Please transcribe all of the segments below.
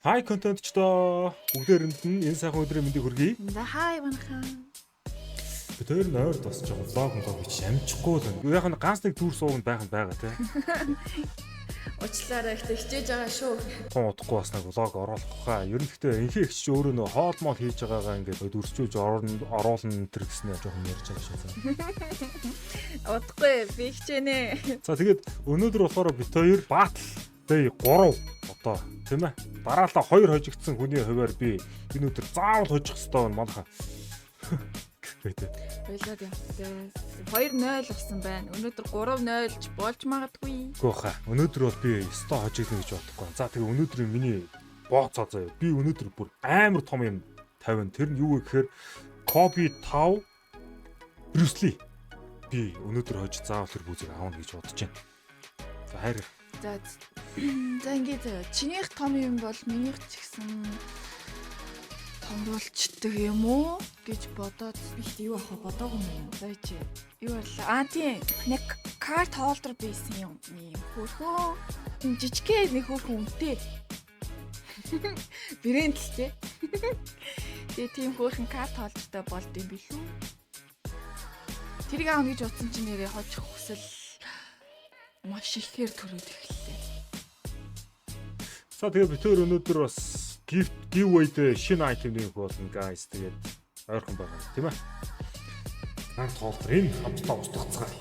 Хай контентчдоо бүгдээрэнд нь энэ сайхан өдрийн мэндийг хүргэе. За хай манхан. Бид хоёр нойр тус жоохон влог хийж амжихгүй л. Яг нь ганц нэг дүр сууганд байгаа тий. Уучлаарай ихтэй хичээж байгаа шүү. Хон удахгүй бас нэг влог оруулах хаа. Ер нь гэхдээ инхээ ихч өөрөө нөө хоол моол хийж байгаагаа ингээд дүрсчүүлж оруулна энэ төр гэснээр жоохон ярьж байгаа шээ. Удахгүй би хичээнэ. За тэгээд өнөөдөр болохоор бид хоёр батл Day 3 одоо тийм ээ. Дараалал 2 хожигдсан хүний хувьар би энэ өдөр заавал хожих хэрэгтэй байна манайха. Ойлоод юм. 2-0 болсон байна. Өнөөдөр 3-0 ч болж магадгүй. Гооха. Өнөөдөр бол би өстой хожигдно гэж бодохгүй. За тэгээ өнөөдрийн миний бооцоо заяа. Би өнөөдөр бүр амар том юм 50. Тэр нь юу вэ гэхээр Kobe 5 Bruce Lee. Би өнөөдөр хожиж заавал тэр бүзийг аавна гэж бодож байна. За хайр. За ингээд чинийх том юм бол минийх ч гэсэн том болчдөг юм уу гэж бодоод ихт юу ах бодоогүй юм. За чи юу боллаа? Тийм нэг карт холдер байсан юм. Хөрхөө жижигхэн нэг хөрхөн үнэтэй. Брэнд л тий. Тэгээ тийм хөрхөн карт холдертай болд юм билүү? Тэрийг аав гэж утсан чи нэрээ хожих хүсэл маш ихээр төрөд эхэллээ. За тэгээ бид өөр өнөөдөр бас giveaway-д шинэ item нэг болно guys. Тэгээд ойрхон байгаа тийм ээ. Наад тоолдор энэ хамтдаа устгацгаая.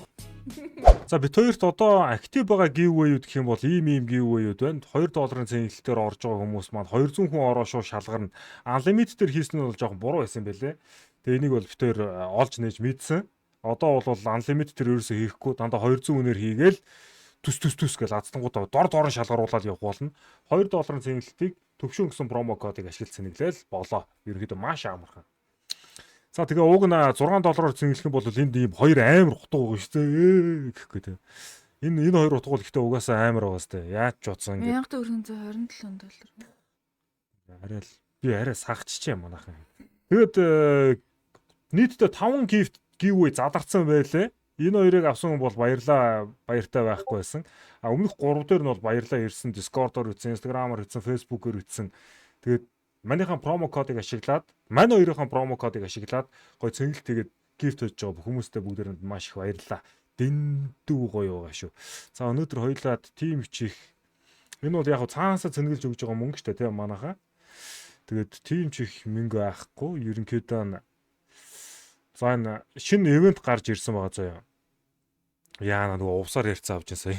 За бид хоёрт одоо актив байгаа giveaway-уд гэх юм бол ийм giveaway-уд байна. $2 цэнгэлтээр орж байгаа хүмүүс маань 200 хүн ороо шууд шалгарна. Unlimited дээр хийсэн нь бол жоохон буруу байсан байлээ. Тэгээ энийг бол бид хоёр олж нээж мэдсэн. Одоо бол unlimited дээр ерөөсөө хийхгүй дандаа 200 үнээр хийгээл төс гэж аздангуудаа дор шалгаруулаад явах болно. $2 цэнгэлтийг төвшин гэсэн промо кодыг ашигласан нэглээл болоо. Ерөнхийдөө маш амархан. За тэгээ уг нь $6 цэнгэлэх юм бол энд ийм хоёр амар утга байгаа шүү дээ гэхгүй те. Энэ хоёр утга бол ихтэй угаасаа амар байгаа сте. Яаж ч утсан ингэ. $1427. Арай сагчч юм манайхан. Тэгээд нийтдээ 5 gift giveaway задарсан байлээ. Энэ хоёрыг авсан хүн бол баярлаа, баяртай байхгүй байсан. А өмнөх 3 дээр нь бол баярлаа ирсэн, Discord-оор ирсэн, Instagram-аар ирсэн, Facebook-оор ирсэн. Тэгээд манийхан промо кодыг ашиглаад, манай хоёрын промо кодыг ашиглаад гой цэнгэлт тэгээд gift хийж байгаа хүмүүстээ бүгдээрэнд маш их баярлаа. Дэндүү гоё байгаа шүү. За өнөөдөр хоёулаад team чих. Энэ бол яг цаанасаа цэнгэлж өгж байгаа мөнгө шүү дээ, тийм манайхаа. Тэгээд team чих мөнгө авахгүй, ерөнхийдөө за энэ шинэ ивент гарч ирсэн байгаа заяа. Яа нөгөө увсаар ярьцаа авч сая.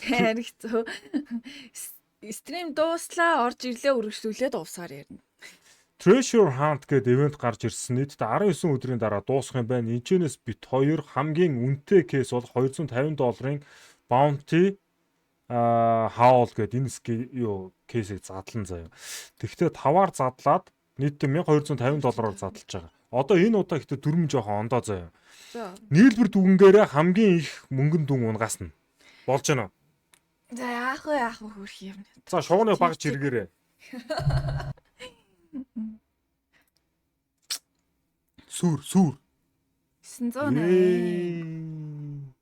Харигцөө. Стрим дууслаа орж ирлээ үргэлжлүүлээд увсаар ярина. Treasure Hunt гэдэг ивент гарч ирсэн. Нийтдээ 19 өдрийн дараа дуусах юм байна. Энэчнээс бит хоёр хамгийн үнэтэй кейс бол $250 bounty haul гэдэг энэ кейсийг задлан заяа. Тэгвэл 5-аар задлаад нийтдээ $1250 задлж байгаа. Одоо энэ удаа ихтэй дүрм жоохон ондоо заяа. За. Нийлбэр дүнгээрээ хамгийн их мөнгөн дүн унгасна. Болж байна уу? За яах вэ хөрх юм. За шууны багж хэрэгээрээ. Сүр. 908.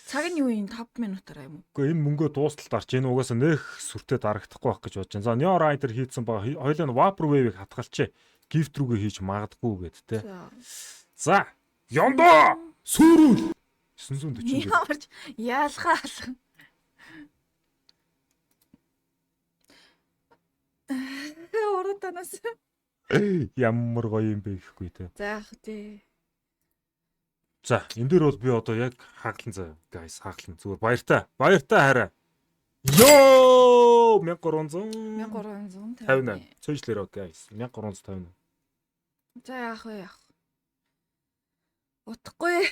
Цаг нь юу юм 5 минутаар юм уу? Гэхдээ энэ мөнгөө дуустал дарч энэ угаасаа нэх сүртэй дарагдахгүй байх гэж бодож байна. За Neo Rider хийцэн ба хоёлаа нь Vapor Wave-ийг хатгалчээ. Gift рүүгээ хийж магадгүй гэд тэ. За ёндоо сүрүүл 940. Ямарч яалгаа алга. Урдтанаас. Ямар гоё юм бэ гэхгүй те. За яах вэ? За энэ дээр бол би одоо яг хаглан заяа guys хаглан зүгээр баяртай хараа. Йоо 1350. Цэжлэрөө guys 1350. За яах вэ? Утахгүй.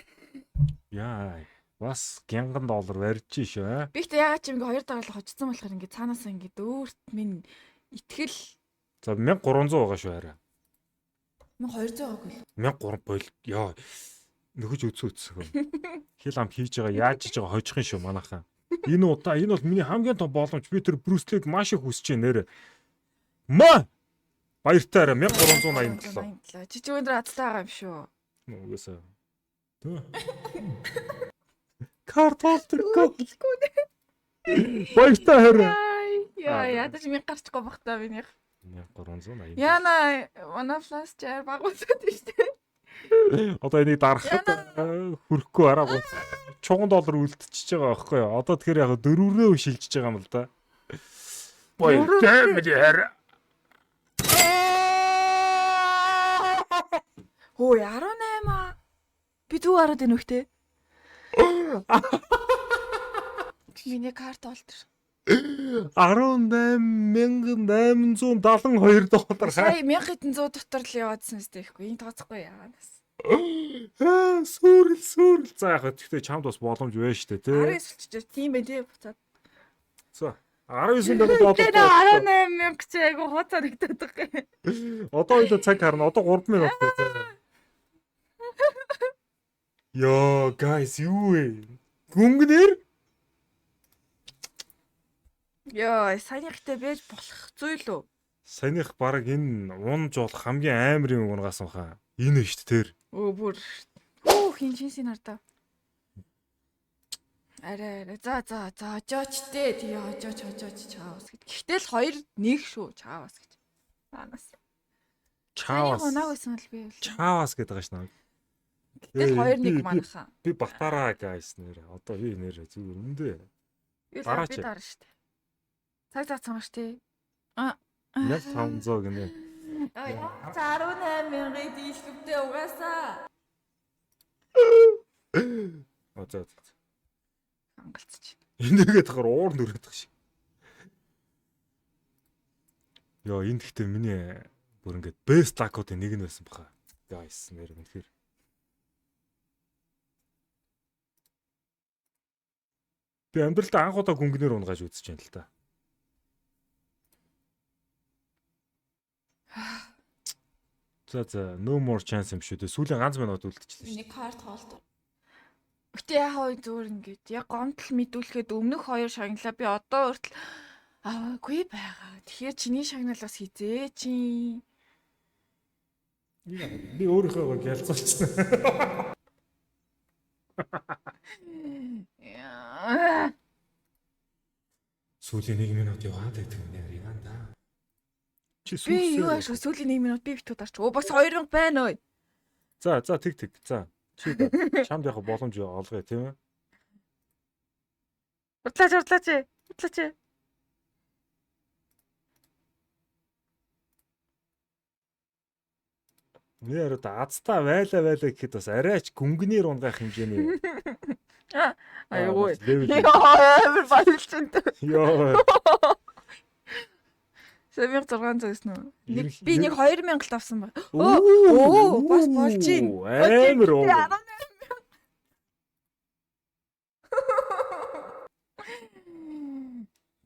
Яа бас $1000 барьж шүү. Би ихтэй яагаад ч юм ингээ 2 дараалал хочсон болохоор ингээ цаанаас ингээ дөөөрт минь итгэл. За 1300 байгаа шүү хараа. 1200 байгаагүй л. 1300 бол яа нөхөж үтсэх. Хил ам хийж байгаа яаж хийж байгаа хожих юм шүү манайхаа. Энэ бол миний хамгийн том боломж. Би тэр Bruce Lee-г маш их хүсэж байна нэрэ. Баяртай хараа 1387. Жижиг өндөр азлаа байгаа юм шүү. Угаасаа. Картол тэр гоо. Баяртай хараа. ядаж минь гарчихгүй бахтаа минийх. 1380. Яна Monoplast чаар багуулсан тийштэй. Одоо энийг дарахад хүрхгүй араа $100 үлдчихэж байгаа байхгүй юу? Одоо тэгэхээр яг 4-рөө шилжиж байгаа юм л да. Бой тэмээр. Хөөе 18. Би зүг хараад байна үхтэй. Миний карт олдор. $18,872. Сая $1100 дотор л яваадсан үстэй ихгүй. Энд тооцохгүй яанаас. Сүрэл. За яг гэхдээ чамд бас боломж байна шүү дээ, тий. 19 болчихж тийм байх тий буцаад. За 19 дэх Тэгээд 18,000 ч айгу хуцаа нэгдэдэг гэх. Одоо үед цаг харна. Одоо 3 минут байна. Йоо, guys, юу вэ? Гүнгнэр? Йоо, саяхтай байж болох зүйл үү? Саяных баг энэ унж бол хамгийн аамрын унгаас хаа. Энэ шүү дээ, тэр. Өө бүр. Хин чинсийн хардаа. Арай. За жоочтэй. Тий жооч чаавас гэж. Гэтэл 2-1 шүү чаавас гэж. Анаас. Чаавас. Унаг байсан л би. Чаавас гэдэг байгаа шнаа. Гэтэл 2-1 манайхаа. Би батараа guys нэрэ. Одоо би нэрэ зүгээр үндэ. Би Дараач. дараа штэ. Цаг цаацсан штэ. 1500 гинэ. За 18,000 дийлхвтэй угаасаа. За. Хангалцчих. Энийгээ тахаар уур нүрээд тах шиг. Йоо, энэ гэхдээ миний бүр ингээд best luck-уудын нэг нь байсан баха. Guys, нэр үнэхээр. Би амьдралдаа анх удаа гүнгнэр унгааж үзэж байна л та. За, no more chance юм шүү дээ. Сүүлийн ганц минут үлдчихлээ шүү. Миний карт хоолт. Гэтэ яхаа зүгээр ингээд яг гомдол мэдүүлэхэд өмнөх 2 шагналаа би одоо хүртэл аваагүй байгаа. Тэгэхээр чиний шагнал бас хизээ чи. Би өөрийнхөө гялцуулчихсан. Сүүлийн 1 минут яваад байдаг нэр яа да. Чи Би юу ааш сүүлийн 1 минут би битүү дарч. Бас 2 байна ой. За тэг. За. Чи чамд яг боломж олгоё тийм ээ. Удлаач. Нэр азтаа байлаа гэхэд бас арайч гүнгнэр унгаах хэмжээний. Айгүй. Яа, Амар баярлалаа. Йоо. 7600 гэсэн үү? Би нэг 2000 авсан ба. Бас болж юм. Амар уу.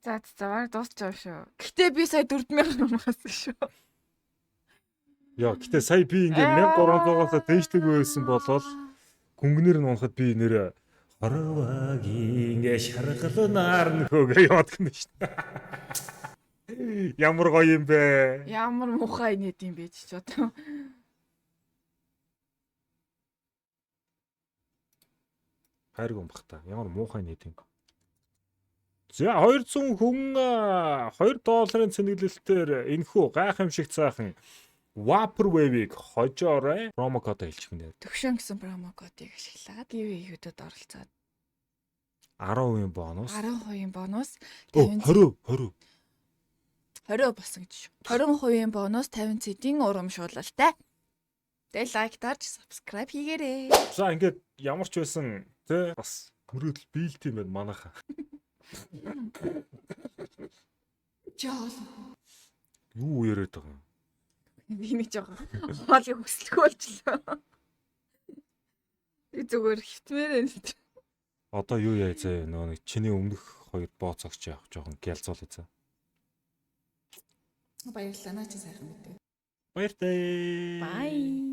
За дуусчихав шүү. Гэтэ би сая 4000 унгаасан шүү. Яа, гэтээ сая би ингээд 1300-аас дээшдэг байсан болол гүнгнэр нь унахад би нэр хорвагийн шаргалнаар нөхөөгөө яваад гэнэ шүү дээ. Ямар гоё юм бэ? Ямар муухай нэт юм бэ ч одоо. Хайрг юм бах та. Ямар муухай нэт юм. За 200 хүн $2 цэнэглэлтээр энэхүү гайхамшигт сайхан Vaporwave-ийг хожоорой. Промо код хэлчих нэ. Төгшөн гэсэн промо кодыг ашиглаад giveaway-үүдэд оролцоод 10% бонус. 10% бонус. 20 болсон гэж шүү. 20% бонус 50 центийн урамшуулалтай. Тэгээ лайк дарж subscribe хийгээрэй. За ингээд ямар ч байсан тий бас мөрөдөл биелт юм байна манайха. Жол. Юу яриад байгаа юм? Би нэг жоо хоолыг хөслөх болчлоо. Би зүгээр хитмээр байна. Одоо юу яа заа нөгөө чиний өмнөх 2 бооцогч явах жоохон гялцуулъя за. Баярлалаа наа чи сайхан мэдээ. Баяртай. Bye.